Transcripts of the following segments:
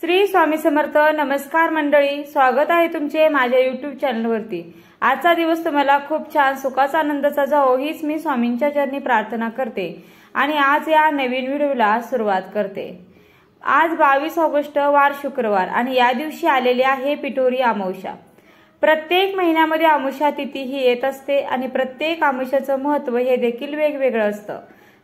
श्री स्वामी समर्थ। नमस्कार मंडळी, स्वागत आहे तुमचे माझ्या YouTube चॅनलवरती। आजचा दिवस तुम्हाला खूप छान सुखाचा आनंदाचा जावो हीच मी स्वामींच्या चरणी प्रार्थना करते आणि आज या नवीन व्हिडिओला सुरुवात करते। आज 22 ऑगस्ट वार शुक्रवार आणि या दिवशी आलेली आहे पिठोरी अमावस्या। प्रत्येक महिन्यामध्ये अमावस्या तिथी ही येत असते आणि प्रत्येक अमावस्याचं महत्त्व हे देखील वेगवेगळं असतं।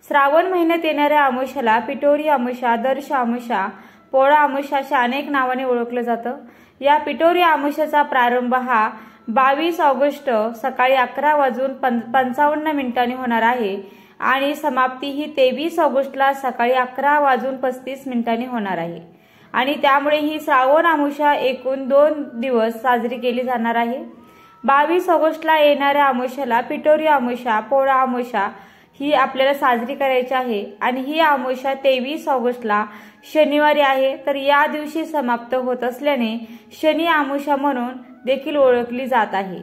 श्रावण महिन्यात येणाऱ्या अमावस्याला पिठोरी अमावस्या, दर्श अमावस्या, पोळा अमावस्या अशा अनेक नावाने ओळखलं जातं। या पिठोरी अमावस्याचा प्रारंभ हा 22 ऑगस्ट सकाळी 11:55 होणार आहे आणि समाप्ती ही 23 ऑगस्टला सकाळी 11:35 होणार आहे आणि त्यामुळे ही श्रावण अमावस्या एकूण 2 दिवस साजरी केली जाणार आहे। 22 ऑगस्टला येणाऱ्या अमावस्याला पिठोरी अमावस्या, पोळा अमावस्या ही आपल्याला साजरी करायची आहे आणि ही अमावस्या 23 ऑगस्टला शनिवारी आहे। तर या दिवशी समाप्त होत असल्याने शनी अमावस्या म्हणून देखील ओळखली जात आहे।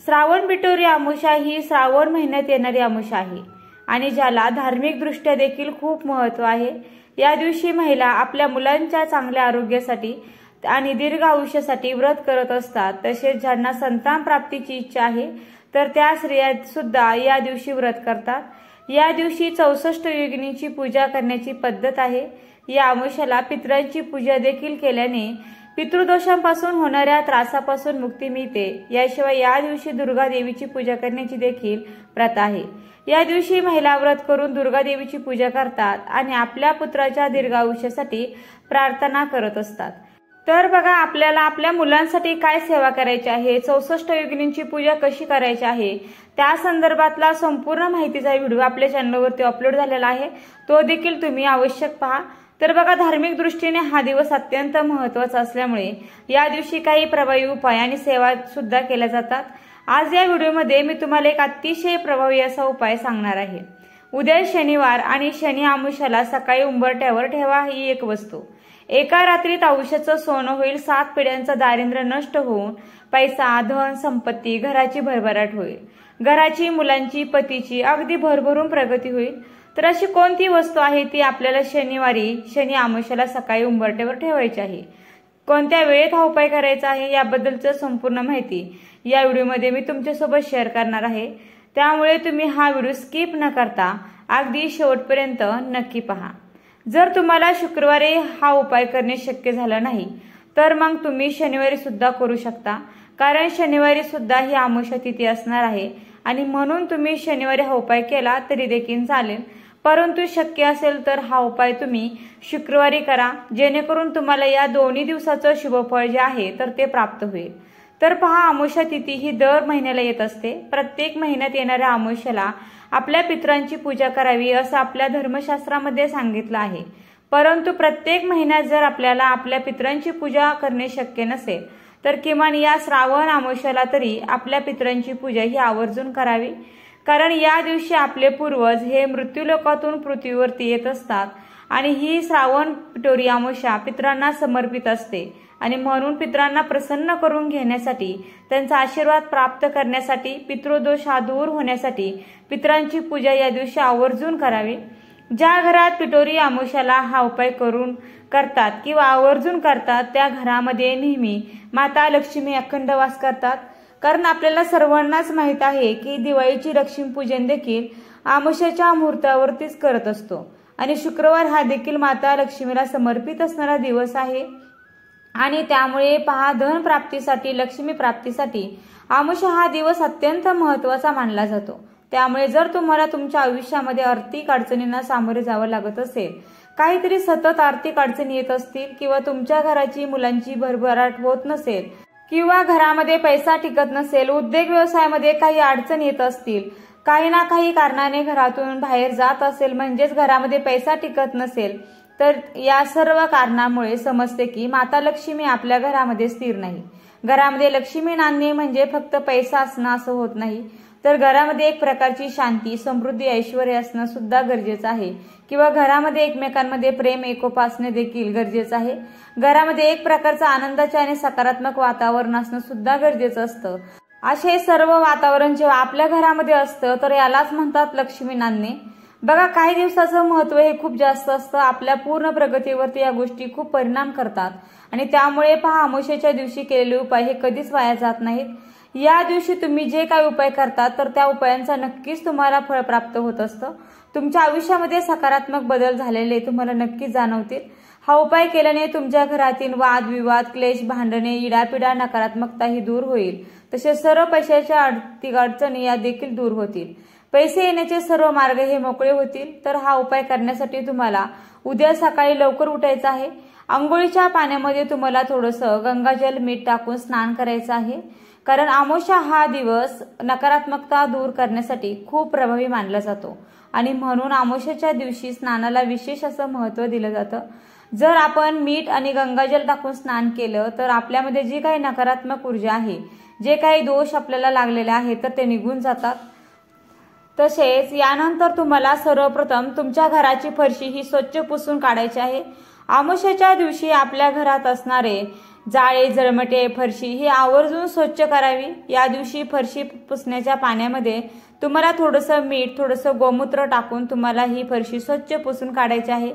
श्रावण पिठोरी अमावस्या ही श्रावण महिन्यात येणारी अमावस्या आहे आणि ज्याला धार्मिक दृष्ट्या देखील खूप महत्त्व आहे। या दिवशी महिला आपल्या मुलांच्या चांगल्या आरोग्यासाठी आणि दीर्घ आयुष्यासाठी व्रत करत असतात। तसेच ज्यांना संतान प्राप्तीची इच्छा आहे तर त्या स्त्रिया सुद्धा या दिवशी व्रत करतात। या दिवशी 64 योगिनीची पूजा करण्याची पद्धत आहे। या अमावस्याला पितरांची पूजा देखील केल्याने पितृदोषांपासून होणाऱ्या त्रासापासून मुक्ती मिळते। याशिवाय या दिवशी दुर्गा देवीची पूजा करण्याची देखील प्रथा आहे। या दिवशी महिला व्रत करून दुर्गा देवीची पूजा करतात आणि आपल्या पुत्राच्या दीर्घ आयुष्यासाठी प्रार्थना करत असतात। तर बघा, आपल्याला आपल्या मुलांसाठी काय सेवा करायची आहे, 64 योगिनींची पूजा कशी करायची आहे त्या संदर्भातला संपूर्ण माहितीचा व्हिडिओ आपल्या चॅनलवरती अपलोड झालेला आहे, तो देखील तुम्ही आवश्यक पहा। तर बघा, धार्मिक दृष्टीने हा दिवस अत्यंत महत्त्वाचा असल्यामुळे या दिवशी काही प्रभावी उपाय आणि सेवा सुद्धा केल्या जातात। आज या व्हिडिओमध्ये मी तुम्हाला एक अतिशय प्रभावी असा उपाय सांगणार आहे। उद्या शनिवार आणि शनी अमावस्याला सकाळी उंबरठ्यावर ठेवा ही एक वस्तू। एका रात्रीत आयुष्याचं सोनं होईल, 7 पिढ्यांचं दारिद्र्य नष्ट होऊन पैसा, धन, संपत्ती, घराची भरभराट होईल। घराची, मुलांची, पतीची अगदी भरभरून प्रगती होईल। तर अशी कोणती वस्तू आहे ती आपल्याला शनिवारी शनी अमावस्याला सकाळी उंबरठ्यावर ठेवायची आहे, कोणत्या वेळेत हा उपाय करायचा आहे याबद्दलचं संपूर्ण माहिती या व्हिडिओमध्ये मी तुमच्यासोबत शेअर करणार आहे। त्यामुळे तुम्ही हा व्हिडिओ स्किप न करता अगदी शेवटपर्यंत नक्की पहा। जर तुम्हाला शुक्रवारी हा उपाय करणे शक्य झालं नाही तर मग तुम्ही शनिवारी सुद्धा करू शकता, कारण शनिवारी सुद्धा ही अमावस्या तिथी असणार आहे आणि म्हणून तुम्ही शनिवारी हा उपाय केला तरी देखील चालेल। परंतु शक्य असेल तर हा उपाय तुम्ही शुक्रवारी करा, जेणेकरून तुम्हाला या दोन्ही दिवसाचं शुभफळ जे आहे तर ते प्राप्त होईल। तर पहा, अमावस्या तिथी ही दर महिन्याला येत असते। प्रत्येक महिन्यात येणाऱ्या अमावस्याला आपल्या पितरांची पूजा करावी असं आपल्या धर्मशास्त्रामध्ये सांगितलं आहे। परंतु प्रत्येक महिन्यात जर आपल्याला आपल्या पितरांची पूजा करणे शक्य नसेल तर किमान या श्रावण अमावस्याला तरी आपल्या पितरांची पूजा ही आवर्जून करावी, कारण या दिवशी आपले पूर्वज हे मृत्यूलोकातून पृथ्वीवरती येत असतात आणि ही श्रावण पिठोरी अमावस्या पितरांना समर्पित असते आणि म्हणून पितरांना प्रसन्न करून घेण्यासाठी, त्यांचा आशीर्वाद प्राप्त करण्यासाठी, पितृदोष दूर होण्यासाठी पितरांची पूजा या दिवशी आवर्जून करावी। ज्या घरात पिठोरी अमावस्याला हा उपाय करतात किंवा आवर्जून करतात त्या घरामध्ये नेहमी माता लक्ष्मी अखंड वास करतात, कारण आपल्याला सर्वांनाच माहित आहे की दिवाळीची लक्ष्मीपूजन देखील अमावस्याच्या मुहूर्तावरतीच करत असतो आणि शुक्रवार हा देखील माता लक्ष्मीला समर्पित असणारा दिवस आहे आणि त्यामुळे पहा, धन प्राप्तीसाठी, लक्ष्मी प्राप्तीसाठी अमावस्या हा दिवस अत्यंत महत्त्वाचा मानला जातो। त्यामुळे जर तुम्हाला तुमच्या आयुष्यामध्ये आर्थिक अडचणींना सामोरे जावं लागत असेल, काहीतरी सतत आर्थिक अडचणी येत असतील किंवा तुमच्या घराची, मुलांची भरभराट होत नसेल किंवा घरामध्ये पैसा टिकत नसेल, उद्योग व्यवसायामध्ये काही अडचण येत असतील, काही ना काही कारणाने घरातून बाहेर जात असेल म्हणजेच घरामध्ये पैसा टिकत नसेल, तर या सर्व कारणामुळे समजते की माता लक्ष्मी आपल्या घरामध्ये स्थिर नाही। घरामध्ये लक्ष्मी नांदणे म्हणजे फक्त पैसा असणं असं होत नाही, तर घरामध्ये एक प्रकारची शांती, समृद्धी, ऐश्वर्य असणं सुद्धा गरजेचं आहे किंवा घरामध्ये एकमेकांमध्ये प्रेम, एकोपा असणे देखील गरजेचं आहे। घरामध्ये एक प्रकारचं आनंदाचे आणि सकारात्मक वातावरण असणं सुद्धा गरजेचं असतं। असे सर्व वातावरण जेव्हा आपल्या घरामध्ये असतं तर यालाच म्हणतात लक्ष्मी नांदणे। बघा, काही दिवसाचं महत्व हे खूप जास्त असतं. आपल्या पूर्ण प्रगतीवरती या गोष्टी खूप परिणाम करतात आणि त्यामुळे पहा, अमावस्येच्या दिवशी केलेले उपाय हे कधीच वाया जात नाहीत. या दिवशी तुम्ही जे काही उपाय करतात तर त्या उपायांचा नक्कीच तुम्हाला फळ प्राप्त होत असतं. तुमच्या आयुष्यामध्ये सकारात्मक बदल झालेले तुम्हाला नक्कीच जाणवतील. हा उपाय केल्याने तुमच्या घरातील वाद विवाद, क्लेश, भांडणे, इडापिडा, नकारात्मकता ही दूर होईल. तसेच सर्व पैशाच्या आर्थिक अडचणी या देखील दूर होतील. पैसे येण्याचे सर्व मार्ग हे मोकळे होतील. तर हा उपाय करण्यासाठी तुम्हाला उद्या सकाळी लवकर उठायचं आहे. अंघोळीच्या पाण्यामध्ये तुम्हाला थोडंसं गंगाजल मीठ टाकून स्नान करायचं आहे. कारण अमावस्या हा दिवस नकारात्मकता दूर करण्यासाठी खूप प्रभावी मानला जातो आणि म्हणून अमावस्येच्या दिवशी स्नानाला विशेष असं महत्त्व दिलं जातं. जर आपण मीठ आणि गंगाजल टाकून स्नान केलं तर आपल्यामध्ये जी काही नकारात्मक ऊर्जा आहे, जे काही दोष आपल्याला लागलेले आहेत तर ते निघून जातात. तसेच यानंतर तुम्हाला सर्वप्रथम तुमच्या घराची फरशी ही स्वच्छ पुसून काढायची आहे. अमावस्येच्या दिवशी आपल्या घरात असणारे जाळे, जळमटे, फरशी ही आवर्जून स्वच्छ करावी. या दिवशी फरशी पुसण्याच्या पाण्यामध्ये तुम्हाला थोडंसं मीठ, थोडंसं गोमूत्र टाकून तुम्हाला ही फरशी स्वच्छ पुसून काढायची आहे.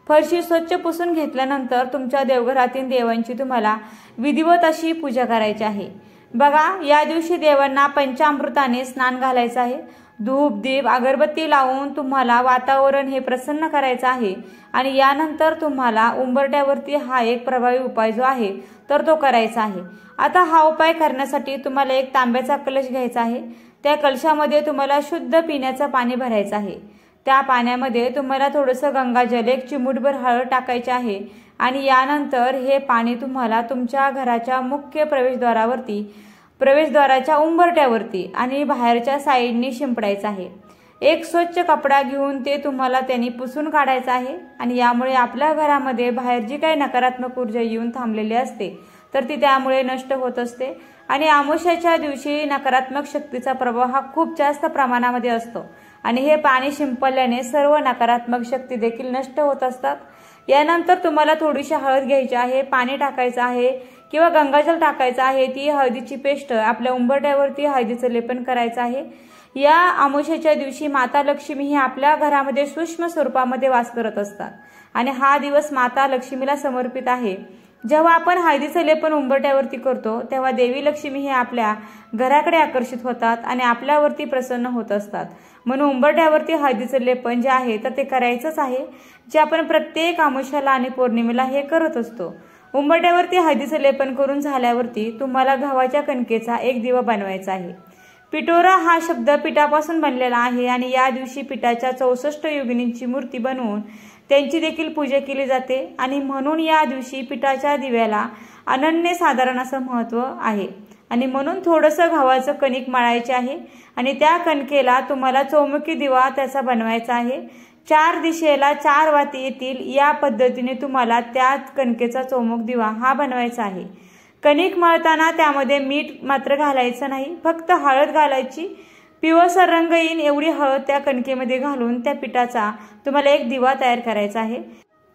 फरशी स्वच्छ पुसून घेतल्यानंतर तुमच्या देवघरातील देवांची तुम्हाला विधिवत अशी पूजा करायची आहे. बघा, या दिवशी देवांना पंचामृताने स्नान घालायचं आहे. धूप, दीप, अगरबत्ती लावून तुम्हाला वातावरण हे प्रसन्न करायचं आहे आणि यानंतर तुम्हाला उंबरठ्यावरती हा एक प्रभावी उपाय जो आहे तर तो करायचा आहे. आता हा उपाय करण्यासाठी तुम्हाला एक तांब्याचा कलश घ्यायचा आहे. त्या कलशामध्ये तुम्हाला शुद्ध पिण्याचं पाणी भरायचं आहे. त्या पाण्यामध्ये तुम्हाला थोडंसं गंगाजल, एक चिमूटभर हळद टाकायचे आहे आणि यानंतर हे पाणी तुम्हाला तुमच्या घराच्या मुख्य प्रवेशद्वाराच्या उंबरठ्यावरती आणि बाहेरच्या साईडनी शिंपडायचं आहे. एक स्वच्छ कपडा घेऊन ते तुम्हाला त्यांनी पुसून काढायचं आहे आणि यामुळे आपल्या घरामध्ये बाहेर जी काही नकारात्मक ऊर्जा येऊन थांबलेली असते तर ती त्यामुळे नष्ट होत असते आणि अमावस्येच्या दिवशी नकारात्मक शक्तीचा प्रभाव हा खूप जास्त प्रमाणामध्ये असतो आणि हे पाणी शिंपडल्याने सर्व नकारात्मक शक्ती देखील नष्ट होत असतात. यानंतर तुम्हाला थोडीशी हळद घ्यायची आहे, पाणी टाकायचं आहे किंवा गंगाजल टाकायचं आहे. ती हळदीची पेस्ट आपल्या उंबरठ्यावरती हळदीचं लेपन करायचं आहे. या अमावस्येच्या दिवशी माता लक्ष्मी ही आपल्या घरामध्ये सूक्ष्म स्वरूपामध्ये वास करत असतात आणि हा दिवस माता लक्ष्मीला समर्पित आहे. जेव्हा आपण हळदीचं लेपन उंबरठ्यावरती करतो तेव्हा देवी लक्ष्मी हे आपल्या घराकडे आकर्षित होतात आणि आपल्यावरती प्रसन्न होत असतात. म्हणून उंबरठ्यावरती हळदीचं लेपन जे आहे तर ते करायचंच आहे, जे आपण प्रत्येक अमावस्याला आणि पौर्णिमेला हे करत असतो. उंबरठ्यावरती हळदीचं लेपन करून झाल्यावरती तुम्हाला गव्हाच्या कणकेचा एक दिवा बनवायचा आहे. पिटोरा हा शब्द पिठापासून बनलेला आहे आणि या दिवशी पिठाच्या 64 योगिनींची मूर्ती बनवून त्यांची देखील पूजा केली जाते आणि म्हणून या दिवशी पिठाच्या दिव्याला अनन्यसाधारण असं महत्त्व आहे आणि म्हणून थोडंसं गव्हाचं कणिक मळायचे आहे आणि त्या कणकेला तुम्हाला चौमुखी दिवा त्याचा बनवायचा आहे. 4 दिशेला 4 वाती येतील या पद्धतीने तुम्हाला त्या कणकेचा चौमुख दिवा हा बनवायचा आहे. कणिक मळताना त्यामध्ये मीठ मात्र घालायचं नाही, फक्त हळद घालायची. पिवळसर रंग येईल एवढी हळद त्या कणकेमध्ये घालून त्या पिठाचा तुम्हाला एक दिवा तयार करायचा आहे.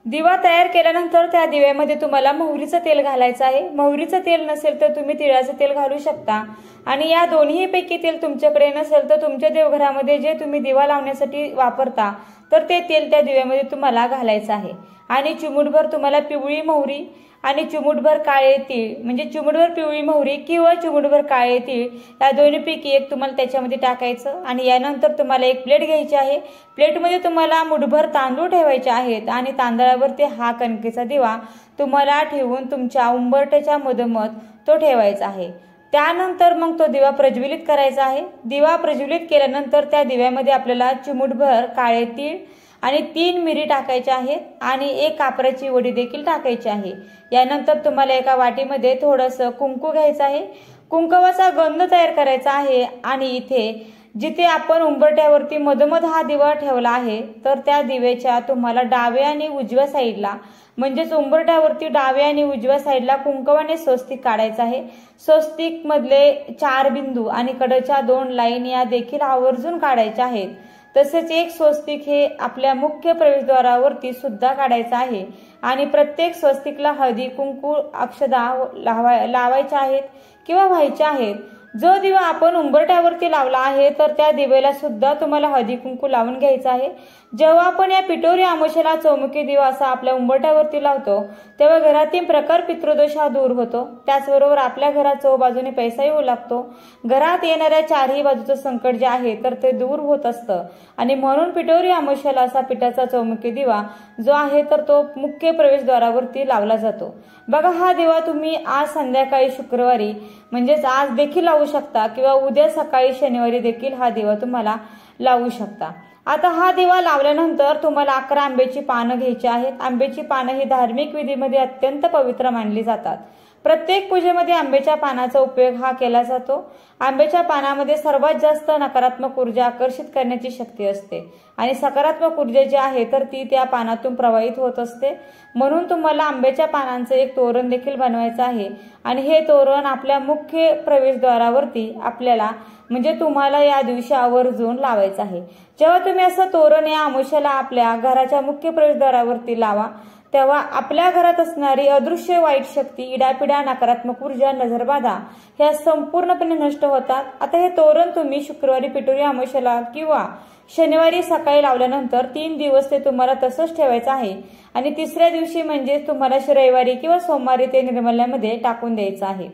दिवा तयार केल्यानंतर त्या दिव्यामध्ये तुम्हाला मोहरीचं तेल घालायचं आहे. मोहरीचं तेल नसेल तर तुम्ही तिळाचं तेल घालू शकता आणि या दोन्हीपैकी तेल तुमच्याकडे नसेल तर तुमच्या देवघरामध्ये जे तुम्ही दिवा लावण्यासाठी वापरता तर ते तेल त्या दिव्यामध्ये तुम्हाला घालायचं आहे आणि चिमूटभर तुम्हाला पिवळी मोहरी आणि चिमूटभर काळे तीळ, म्हणजे चिमूटभर पिवळी मोहरी किंवा चिमूटभर काळे तीळ या दोन्हीपैकी एक तुम्हाला त्याच्यामध्ये टाकायचं आणि यानंतर तुम्हाला एक प्लेट घ्यायची आहे. प्लेटमध्ये तुम्हाला मुठभर तांदूळ ठेवायचे आहेत आणि तांदळावरती हा कणकेचा दिवा तुम्हाला ठेवून तुमच्या उंबरठ्याच्या मधोमध तो ठेवायचा आहे. त्यानंतर मग तो दिवा प्रज्वलित करायचा आहे. दिवा प्रज्वलित केल्यानंतर त्या दिव्यामध्ये आपल्याला चिमूटभर काळे तीळ आणि 3 मिरी टाकायच्या आहेत आणि एक कापराची वडी देखील टाकायची आहे. यानंतर तुम्हाला एका वाटीमध्ये थोडंसं कुंकू घ्यायचं आहे. कुंकवाचा गंध तयार करायचा आहे आणि इथे जिथे आपण उंबरठ्यावरती मधोमध हा दिवा ठेवला आहे तर त्या दिव्याच्या तुम्हाला डाव्या आणि उजव्या साईडला म्हणजेच उंबरठ्यावरती डाव्या आणि उजव्या साईडला कुंकवाने स्वस्तिक काढायचं आहे. स्वस्तिक मधले 4 बिंदू आणि कडच्या 2 लाईन या देखील आवर्जून काढायच्या आहेत. तसेच एक स्वस्तिक हे आपल्या मुख्य प्रवेशद्वारावरती सुद्धा काढायचं आहे आणि प्रत्येक स्वस्तिकला हळदी कुंकू अक्षदा लावायच्या आहेत किंवा व्हायच्या आहेत। जो दिवा आपण उंबरठ्यावरती लावला आहे तर त्या दिवेला सुद्धा तुम्हाला हळदी कुंकू लावून घ्यायचा आहे। जेव्हा आपण या पिठोरी अमावस्येला चौमुखी दिवा असा आपल्या उंबरठ्यावरती लावतो तेव्हा घरातील प्रखर पितृदोष हा दूर होतो। त्याचबरोबर आपल्या घरात चौबाजूने पैसा येऊ लागतो। घरात येणाऱ्या चारही बाजूचं संकट जे आहे तर ते दूर होत असतं आणि म्हणून पिठोरी अमावस्येला असा पिठाचा चौमुखी दिवा जो आहे तर तो मुख्य प्रवेशद्वारावरती लावला जातो। बघा, हा दिवा तुम्ही आज संध्याकाळी शुक्रवारी म्हणजेच आज देखील लावू शकता किंवा उद्या सकाळी शनिवारी देखील हा दिवा तुम्हाला लावू शकता। आता हा दिवा लावल्यानंतर तुम्हाला 11 आंब्याची पानं घ्यायची आहेत। आंब्याची पानं ही धार्मिक विधीमध्ये अत्यंत पवित्र मानली जातात। प्रत्येक पूजेमध्ये आंब्याच्या पानाचा उपयोग हा केला जातो। आंब्याच्या पानामध्ये सर्वात जास्त नकारात्मक ऊर्जा आकर्षित करण्याची शक्ती असते आणि सकारात्मक ऊर्जा जी आहे तर ती त्या पानातून प्रवाहित होत असते। म्हणून तुम्हाला आंब्याच्या पानांचं एक तोरण देखील बनवायचं आहे आणि हे तोरण आपल्या मुख्य प्रवेशद्वारावरती आपल्याला म्हणजे तुम्हाला या दिवशी आवर्जून लावायचं आहे। जेव्हा तुम्ही असं तोरण या अमावस्येला आपल्या घराच्या मुख्य प्रवेशद्वारावरती लावा तेव्हा आपल्या घरात असणारी अदृश्य वाईट शक्ती, इडापिडा, नकारात्मक ऊर्जा, नजरबाधा ह्या संपूर्णपणे नष्ट होतात। आता हे तोरण तुम्ही शुक्रवारी पिठोरी अमावस्येला किंवा शनिवारी सकाळी लावल्यानंतर 3 दिवस ते तुम्हाला तसंच ठेवायचं आहे आणि तिसऱ्या दिवशी म्हणजे तुम्हाला रविवारी किंवा सोमवारी ते निर्मल्यामध्ये टाकून द्यायचं आहे।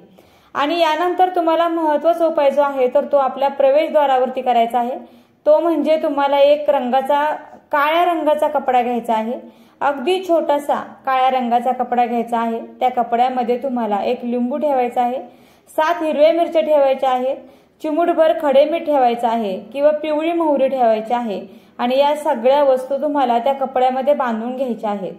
आणि यानंतर तुम्हाला महत्त्वाचा उपाय जो आहे तर तो आपल्या प्रवेशद्वारावरती करायचा आहे। तो म्हणजे तुम्हाला एक काळ्या रंगाचा कपडा घ्यायचा आहे। अगदी छोटासा काळ्या रंगाचा कपडा घ्यायचा आहे। त्या कपड्यामध्ये तुम्हाला एक लिंबू ठेवायचा आहे, 7 हिरव्या मिरच्या ठेवायच्या आहेत, चिमूटभर खडे मीठ ठेवायचं आहे किंवा पिवळी मोहरी ठेवायची आहे आणि या सगळ्या वस्तू तुम्हाला त्या कपड्यामध्ये बांधून घ्यायच्या आहेत।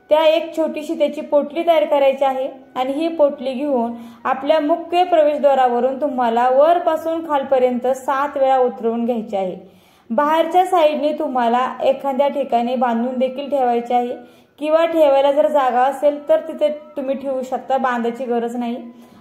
त्या एक छोटीशी त्याची पोटली तयार करायची आहे आणि ही पोटली घेऊन आपल्या मुख्य प्रवेशद्वारावरून तुम्हाला वरपासून खालपर्यंत 7 वेळा उतरवून घ्यायची आहे। बाहेरच्या साईडने तुम्हाला एखाद्या ठिकाणी बांधून देखील ठेवायचे आहे किंवा ठेवायला जर जागा असेल तर तिथे तुम्ही ठेवू शकता, बांधायची गरज नाही।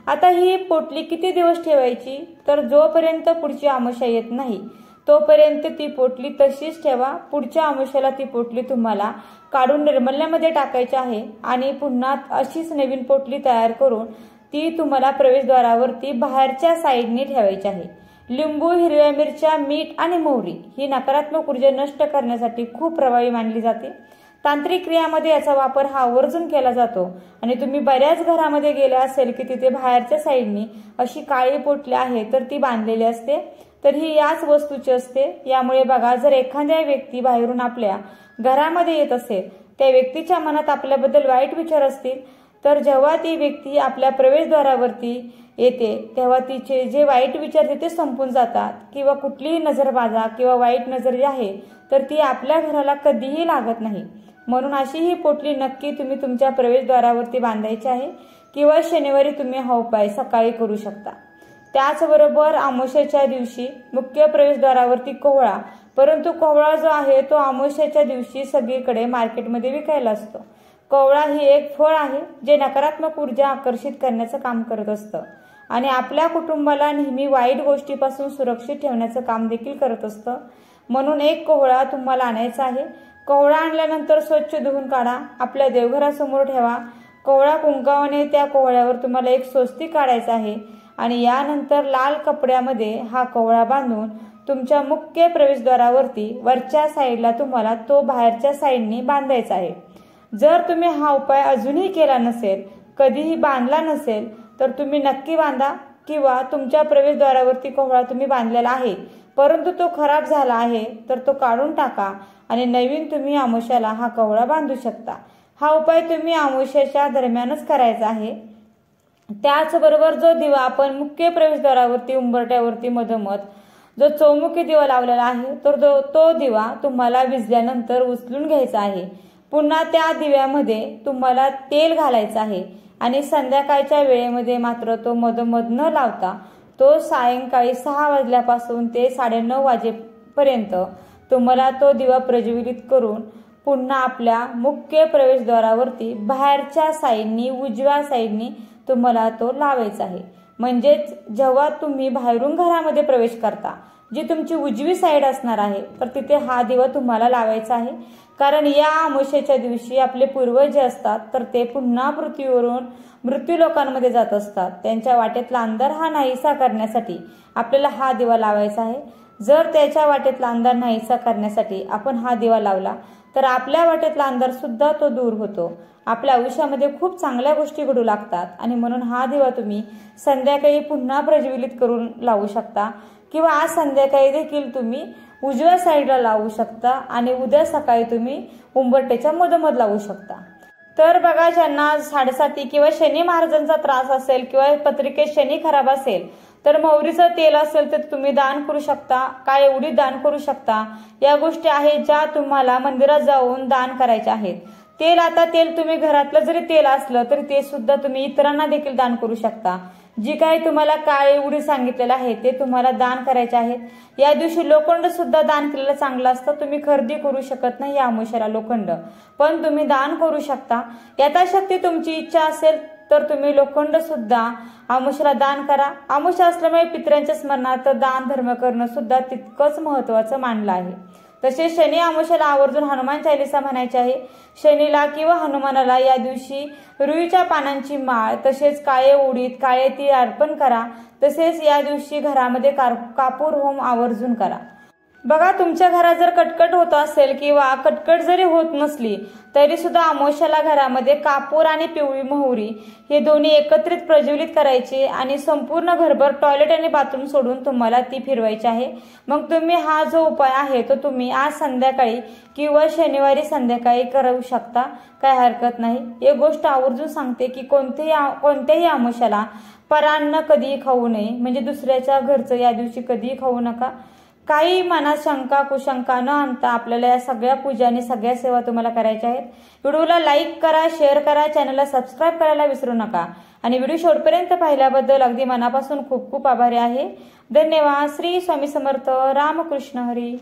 आता ही पोटली किती दिवस ठेवायची तर जोपर्यंत पुढची अमावस्या येत नाही तोपर्यंत ती पोटली तशीच ठेवा। पुढच्या अमावस्येला ती पोटली तुम्हाला काढून निर्मल्यामध्ये टाकायची आहे आणि पुन्हा अशीच नवीन पोटली तयार करून ती तुम्हाला प्रवेशद्वारावरती बाहेरच्या साईडने ठेवायची आहे। लिंबू, हिरव्या मिरच्या, मीठ आणि मोहरी ही नकारात्मक ऊर्जा नष्ट करण्यासाठी खूप प्रभावी मानली जाते। तांत्रिक क्रियामध्ये याचा वापर हा आवर्जून केला जातो आणि तुम्ही बऱ्याच घरामध्ये गेले असेल की तिथे बाहेरच्या साईडनी अशी काळी पोटली आहे तर ती बांधलेली असते, तर ही याच वस्तूची असते। यामुळे बघा, जर एखाद्या व्यक्ती बाहेरून आपल्या घरामध्ये येत असेल, त्या व्यक्तीच्या मनात आपल्याबद्दल वाईट विचार असतील तर जेव्हा ती व्यक्ती आपल्या प्रवेशद्वारावरती येते तेव्हा तिचे जे वाईट विचार तिथे संपून जातात किंवा कुठलीही नजरबाजा किंवा वाईट नजर जी आहे तर ती आपल्या घराला कधीही लागत नाही। म्हणून अशी ही पोटली नक्की तुम्ही तुमच्या प्रवेशद्वारावरती बांधायची आहे किंवा शनिवारी तुम्ही हा उपाय सकाळी करू शकता। त्याचबरोबर अमावस्येच्या दिवशी मुख्य प्रवेशद्वारावरती कोहळा, परंतु कोहळा जो आहे तो अमावस्येच्या दिवशी सगळीकडे मार्केटमध्ये विकायला असतो। कोहळा ही एक फळ आहे जे नकारात्मक ऊर्जा आकर्षित करण्याचं काम करत असतं आणि आपल्या कुटुंबाला नेहमी वाईट गोष्टीपासून सुरक्षित ठेवण्याचं काम देखील करत असतं। म्हणून एक कोहळा तुम्हाला आणायचा आहे। कोहळा आणल्यानंतर स्वच्छ धुवून काढा, आपल्या देवघरासमोर ठेवा। कोहळा कुंकावाने त्या कोहळ्यावर तुम्हाला एक स्वस्तिक काढायचं आहे आणि यानंतर लाल कपड्यामध्ये हा कोहळा बांधून तुमच्या मुख्य प्रवेशद्वारावरती वरच्या साईडला तुम्हाला तो बाहेरच्या साईडने बांधायचा आहे। जर तुम्ही हा उपाय अजूनही केला नसेल, कधीही बांधला नसेल तर तुम्ही नक्की बांधा किंवा तुमच्या प्रवेशद्वारावरती कोहळा तुम्ही बांधलेला आहे परंतु तो खराब झाला आहे तर तो काढून टाका आणि नवीन तुम्ही अमावस्येला हा कोहळा बांधू शकता। हा उपाय तुम्ही अमावस्येच्या दरम्यानच करायचा आहे। त्याचबरोबर जो दिवा आपण मुख्य प्रवेशद्वारावरती उंबरठ्यावरती मधोमध जो चौमुखी दिवा लावलेला आहे तर तो दिवा तुम्हाला विझल्यानंतर उचलून घ्यायचा आहे। पुन्हा त्या दिव्यामध्ये तुम्हाला तेल घालायचं आहे आणि संध्याकाळच्या वेळेमध्ये मात्र तो मधोमध न लावता तो सायंकाळी 6 वाजल्यापासून ते 9:30 वाजेपर्यंत तुम्हाला तो दिवा प्रज्वलित करून पुन्हा आपल्या मुख्य प्रवेशद्वारावरती बाहेरच्या साईडनी उजव्या साईडनी तुम्हाला तो लावायचा आहे। म्हणजेच जेव्हा तुम्ही बाहेरून घरामध्ये प्रवेश करता जी तुमची उजवी साईड असणार आहे तर तिथे हा दिवा तुम्हाला लावायचा आहे। कारण या अमावस्येच्या दिवशी आपले पूर्वज जे असतात तर ते पुन्हा पृथ्वीवरून मृत्यू लोकांमध्ये जात असतात। त्यांच्या वाटेतला अंधार हा नाहीसा करण्यासाठी आपल्याला हा दिवा लावायचा आहे। जर त्याच्या वाटेतला अंधार नाहीसा करण्यासाठी आपण हा दिवा लावला तर आपल्या वाटेतला अंधार सुद्धा तो दूर होतो। आपल्या आयुष्यामध्ये खूप चांगल्या गोष्टी घडू लागतात आणि म्हणून हा दिवा तुम्ही संध्याकाळी पुन्हा प्रज्वलित करून लावू शकता किंवा आज संध्याकाळी देखील तुम्ही उजव्या साईडला लावू शकता आणि उद्या सकाळी तुम्ही उंबरठ्याच्या मधोमध लावू शकता। तर बघा, ज्यांना 7.5 किंवा शनी महाराजांचा त्रास असेल किंवा पत्रिकेत शनी खराब असेल तर मोहरीचं तेल असेल तर तुम्ही दान करू शकता, काय एवढी दान करू शकता। या गोष्टी आहेत ज्या तुम्हाला मंदिरात जाऊन दान करायच्या आहेत। तेल तुम्ही घरातलं जरी तेल असलं तरी ते सुद्धा तुम्ही इतरांना देखील दान करू शकता। जी काही तुम्हाला काळे उडी सांगितलेलं आहे ते तुम्हाला दान करायचे आहेत। या दिवशी लोखंड सुद्धा दान केलेलं चांगलं असतं। तुम्ही खरेदी करू शकत नाही या अमावस्येला लोखंड, पण तुम्ही दान करू शकता। यथाशक्ती तुमची इच्छा असेल तर तुम्ही लोखंड सुद्धा अमावस्येला दान करा। अमावस्या असल्यामुळे पितरांच्या स्मरणार्थ दान धर्म करणं सुद्धा तितकंच महत्वाचं मानलं आहे। तसेच शनी अमावस्येला आवर्जून हनुमान चालीसा म्हणायची आहे। शनीला किंवा हनुमानाला या दिवशी रुईच्या पानांची माळ तसेच काळे उडीद काळे तीळ अर्पण करा। तसेच या दिवशी घरामध्ये कापूर होम आवर्जून करा। बघा, तुमच्या घरात जर कटकट होत असेल किंवा कटकट जरी होत नसली तरी सुद्धा अमावस्येला घरामध्ये कापूर आणि पिवळी मोहरी हे दोन्ही एकत्रित प्रज्वलित करायचे आणि संपूर्ण घरभर टॉयलेट आणि बाथरूम सोडून तुम्हाला ती फिरवायची आहे। मग तुम्ही हा जो उपाय आहे तो तुम्ही आज संध्याकाळी किंवा शनिवारी संध्याकाळी करू शकता, काय हरकत नाही। एक गोष्ट आवर्जून सांगते की कोणत्याही अमावस्येला परान्न कधीही खाऊ नये, म्हणजे दुसऱ्याच्या घरचं या दिवशी कधीही खाऊ नका। काही मनात शंका कुशंका न आणता आपल्याला या सगळ्या पूजा आणि सगळ्या सेवा तुम्हाला करायच्या आहेत। व्हिडिओला लाईक करा, शेअर करा, चॅनलला सबस्क्राईब करायला विसरू नका आणि व्हिडिओ शेवटपर्यंत पाहिल्याबद्दल अगदी मनापासून खूप खूप आभारी आहे। धन्यवाद। श्री स्वामी समर्थ। रामकृष्ण हरी।